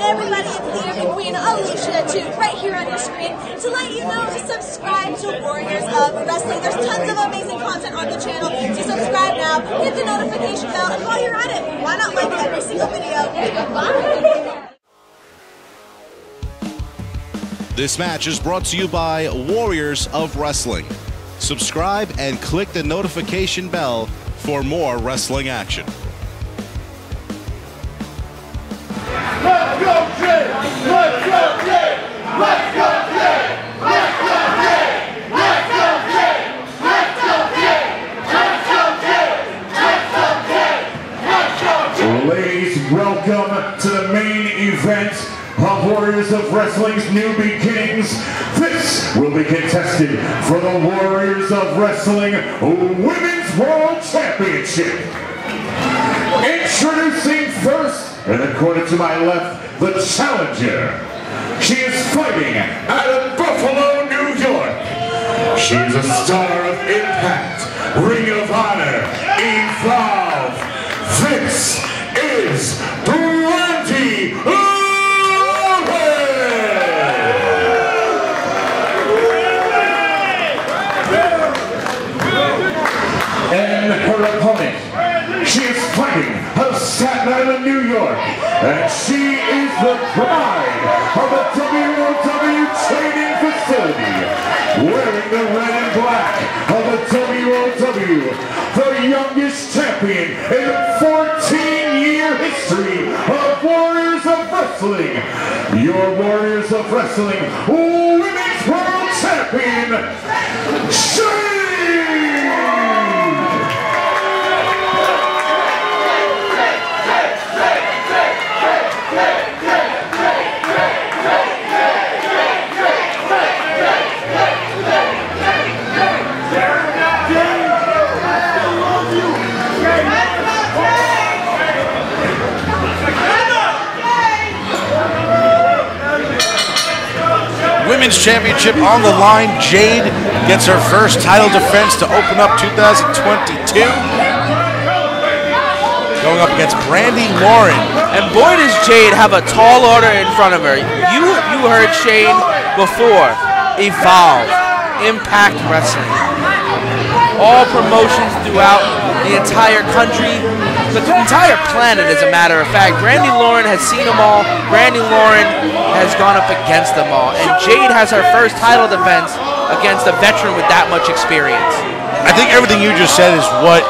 everybody, it's the Urban Queen, Alicia, right here on your screen to let you know to subscribe to Warriors of Wrestling. There's tons of amazing content on the channel, so subscribe now, hit the notification bell, and while you're at it, why not like every single video? Bye! This match is brought to you by Warriors of Wrestling. Subscribe and click the notification bell for more wrestling action. Let's go, Jade! Let's go, Jade! Let's go, Jade! Let's go, Jade! Let's go, Jade! Let's go, Jade! Let's go, Jade! Let's go, Jade! Let's go, Jade! Ladies, welcome to the main event of Warriors of Wrestling's New Beginnings. This will be contested for the Warriors of Wrestling Women's World Championship. Introducing first, in the corner to my left, the challenger. She is fighting out of Buffalo, New York. She is a star of Impact, Ring of Honor, Evolve. This is Brandi Lauren. And her opponent, she is fighting out of Staten Island, New York, and she is the pride of the W.O.W training facility, wearing the red and black of the W.O.W, the youngest champion in the 14-year history of Warriors of Wrestling. Your Warriors of Wrestling Women's World Champion, Jade! Women's Championship on the line. Jade gets her first title defense to open up 2022. Going up against Brandi Lauren. And boy does Jade have a tall order in front of her. You heard Shane before. Evolve. Impact Wrestling. All promotions throughout the entire country. The entire planet, as a matter of fact. Brandi Lauren has seen them all. Brandi Lauren has gone up against them all. And Jade has her first title defense against a veteran with that much experience. I think everything you just said is what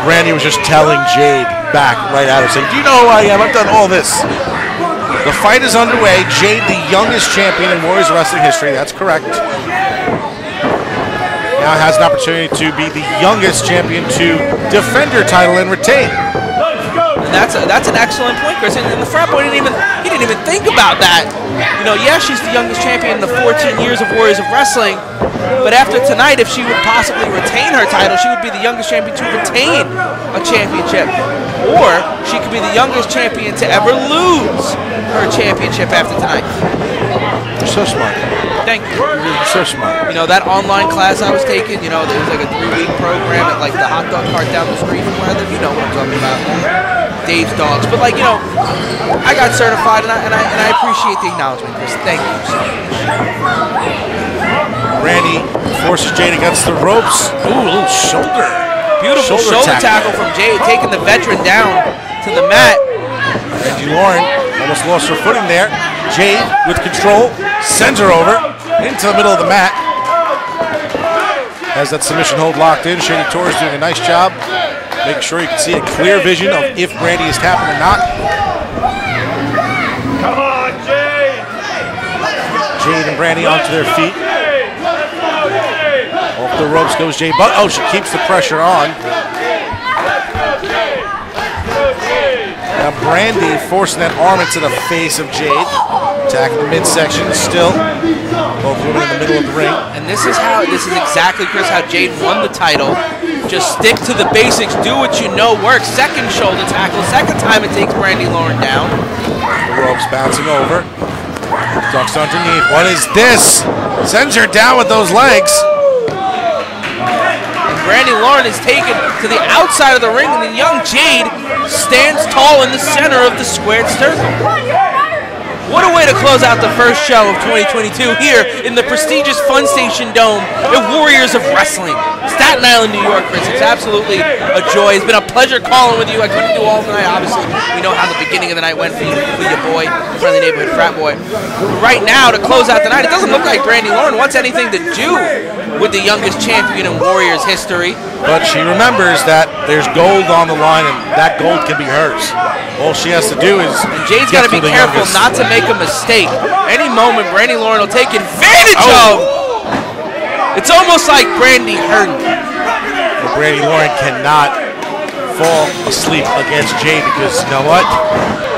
Brandi was just telling Jade back right at her, saying, do you know who I am? I've done all this. The fight is underway. Jade, the youngest champion in Warriors Wrestling history. That's correct. Now has an opportunity to be the youngest champion to defend her title and retain. And that's an excellent point, Chris. And the frat boy didn't even think about that. You know, yeah, she's the youngest champion in the 14 years of Warriors of Wrestling. But after tonight, if she would possibly retain her title, she would be the youngest champion to retain a championship. Or she could be the youngest champion to ever lose her championship after tonight. You're so smart. Thank you. You're so smart. You know, that online class I was taking, you know, there was like a 3-week program at like the hot dog cart down the street from where I live. You know what I'm talking about. Dave's Dogs. But like, you know, I got certified and I appreciate the acknowledgement, Chris. Thank you so much. Brandi forces Jade against the ropes. Ooh, a little shoulder. Beautiful shoulder tackle from Jade, taking the veteran down to the mat. Brandi Lauren almost lost her footing there. Jade, with control, sends her over into the middle of the mat. Has that submission hold locked in. Shady Torres doing a nice job, making sure you can see a clear vision of if Brandi is tapping or not. Come on, Jade! Jade and Brandi onto their feet. Off the ropes goes Jade, but oh, she keeps the pressure on. Now Brandi forcing that arm into the face of Jade. Attacking the midsection still. Both women in the middle of the ring. And this is exactly, Chris, how Jade won the title. Just stick to the basics, do what you know works. Second shoulder tackle, second time it takes Brandi Lauren down. The ropes bouncing over. Ducks underneath. What is this? Sends her down with those legs. Brandi Lauren is taken to the outside of the ring, and the young Jade stands tall in the center of the squared circle. What a way to close out the first show of 2022 here in the prestigious Fun Station Dome at Warriors of Wrestling, Staten Island, New York, Chris. It's absolutely a joy. It's been a pleasure calling with you. I couldn't do all the night, obviously. We know how the beginning of the night went for your boy, friendly neighborhood frat boy. Right now, to close out the night, it doesn't look like Brandi Lauren wants anything to do with the youngest champion in Warriors history. But she remembers that there's gold on the line, and that gold can be hers. All she has to do is Jade's got to be careful not to make a mistake. Any moment, Brandi Lauren will take advantage of. It's almost like Brandi hurting. Well, Brandi Lauren cannot fall asleep against Jade because, you know what?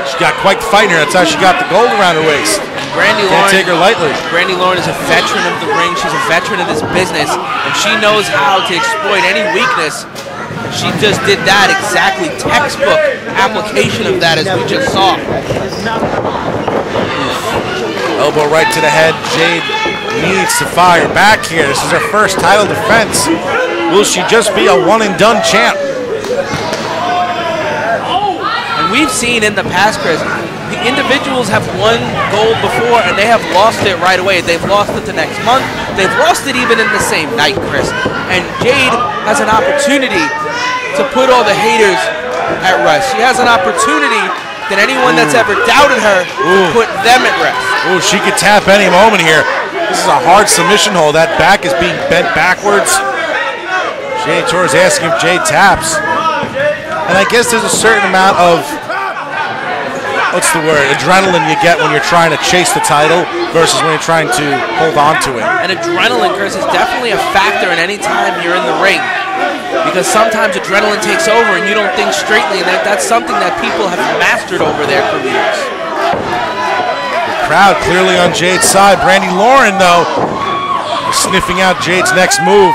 She got quite the fight in her. That's how she got the gold around her waist. Brandi Can't Lauren, take her lightly. Brandi Lauren is a veteran of the ring. She's a veteran of this business, and she knows how to exploit any weakness. She just did that exactly, textbook application of that as we just saw. Elbow right to the head. Jade needs to fire back here. This is her first title defense. Will she just be a one-and-done champ? And we've seen in the past, Chris, the individuals have won gold before and they have lost it right away. They've lost it the next month. They've lost it even in the same night, Chris. And Jade has an opportunity to put all the haters at rest. She has an opportunity that anyone that's ever doubted her to put them at rest. Ooh, she could tap any moment here. This is a hard submission hold. That back is being bent backwards. Jade Torres asking if Jade taps. And I guess there's a certain amount of, what's the word, adrenaline you get when you're trying to chase the title versus when you're trying to hold on to it. And adrenaline, Chris, is definitely a factor in any time you're in the ring. Because sometimes adrenaline takes over and you don't think straightly, and that's something that people have mastered over their careers. The crowd clearly on Jade's side. Brandi Lauren, though, is sniffing out Jade's next move.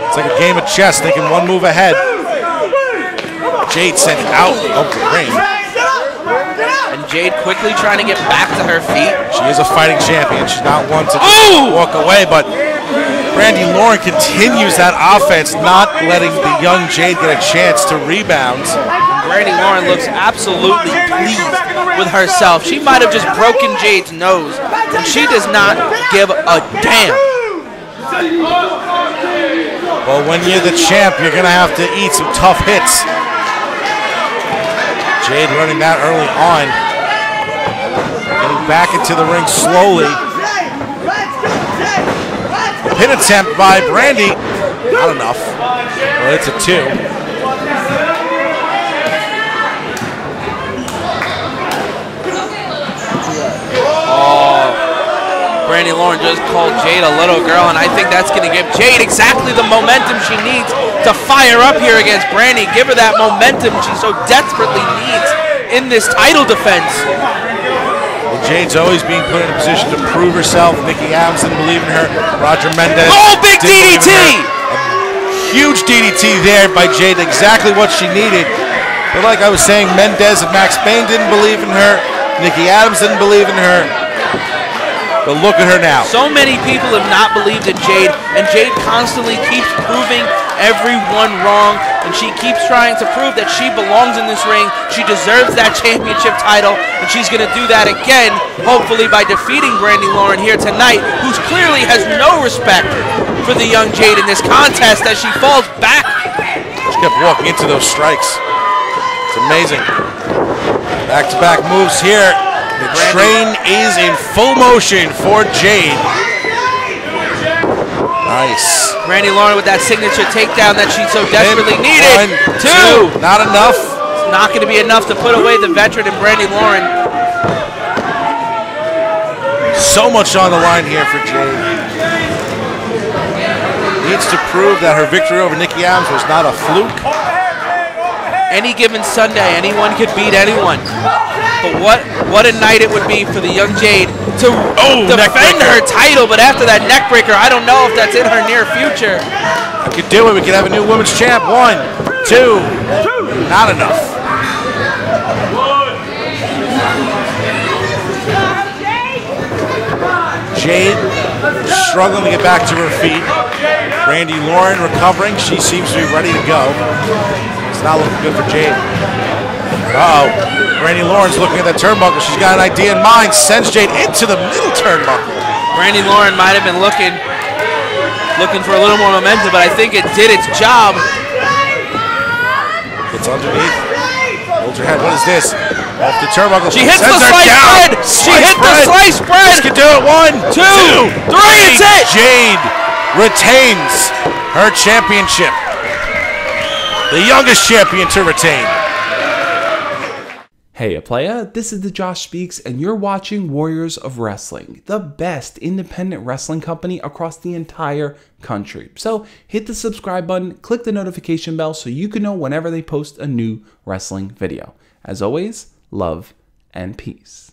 It's like a game of chess, thinking one move ahead. Jade sent out of the ring. And Jade quickly trying to get back to her feet. She is a fighting champion. She's not one to walk away, but Brandi Lauren continues that offense, not letting the young Jade get a chance to rebound. Brandi Lauren looks absolutely pleased with herself. She might have just broken Jade's nose, and she does not give a damn. Well, when you're the champ, you're going to have to eat some tough hits. Jade running that early on. Getting back into the ring slowly. Pin attempt by Brandi. Not enough. Well, it's a 2. Brandi Lauren just called Jade a little girl, and I think that's going to give Jade exactly the momentum she needs to fire up here against Brandi. Give her that momentum she so desperately needs in this title defense. Well, Jade's always being put in a position to prove herself. Mickey Adams didn't believe in her. Roger Mendez. Oh, big DDT! Huge DDT there by Jade, exactly what she needed. But like I was saying, Mendez and Max Payne didn't believe in her. Mickey Adams didn't believe in her. But look at her now. So many people have not believed in Jade, and Jade constantly keeps proving everyone wrong, and she keeps trying to prove that she belongs in this ring. She deserves that championship title, and she's going to do that again, hopefully by defeating Brandi Lauren here tonight, who clearly has no respect for the young Jade in this contest as she falls back. She kept walking into those strikes. It's amazing. Back-to-back moves here. The train is in full motion for Jade. Nice. Brandi Lauren with that signature takedown that she so desperately needed. 2. Not enough. It's not going to be enough to put away the veteran in Brandi Lauren. So much on the line here for Jade. Needs to prove that her victory over Mickey Adams was not a fluke. Any given Sunday, anyone could beat anyone. But what a night it would be for the young Jade to defend her title, but after that neck breaker, I don't know if that's in her near future. We could do it. We could have a new women's champ. 1, 2. Not enough. Jade struggling to get back to her feet. Brandi Lauren recovering. She seems to be ready to go. It's not looking good for Jade. Uh-oh. Brandi Lauren's looking at that turnbuckle. She's got an idea in mind. Sends Jade into the middle turnbuckle. Brandi Lauren might have been looking for a little more momentum, but I think it did its job. It's underneath. Holds her head. What is this? Off the turnbuckle. She hits the slice bread. She hit the slice bread. This could do it. 1, 2, 3. It's it. Jade retains her championship. The youngest champion to retain. Hey, playa, this is the Josh Speaks, and you're watching Warriors of Wrestling, the best independent wrestling company across the entire country. So hit the subscribe button, click the notification bell so you can know whenever they post a new wrestling video. As always, love and peace.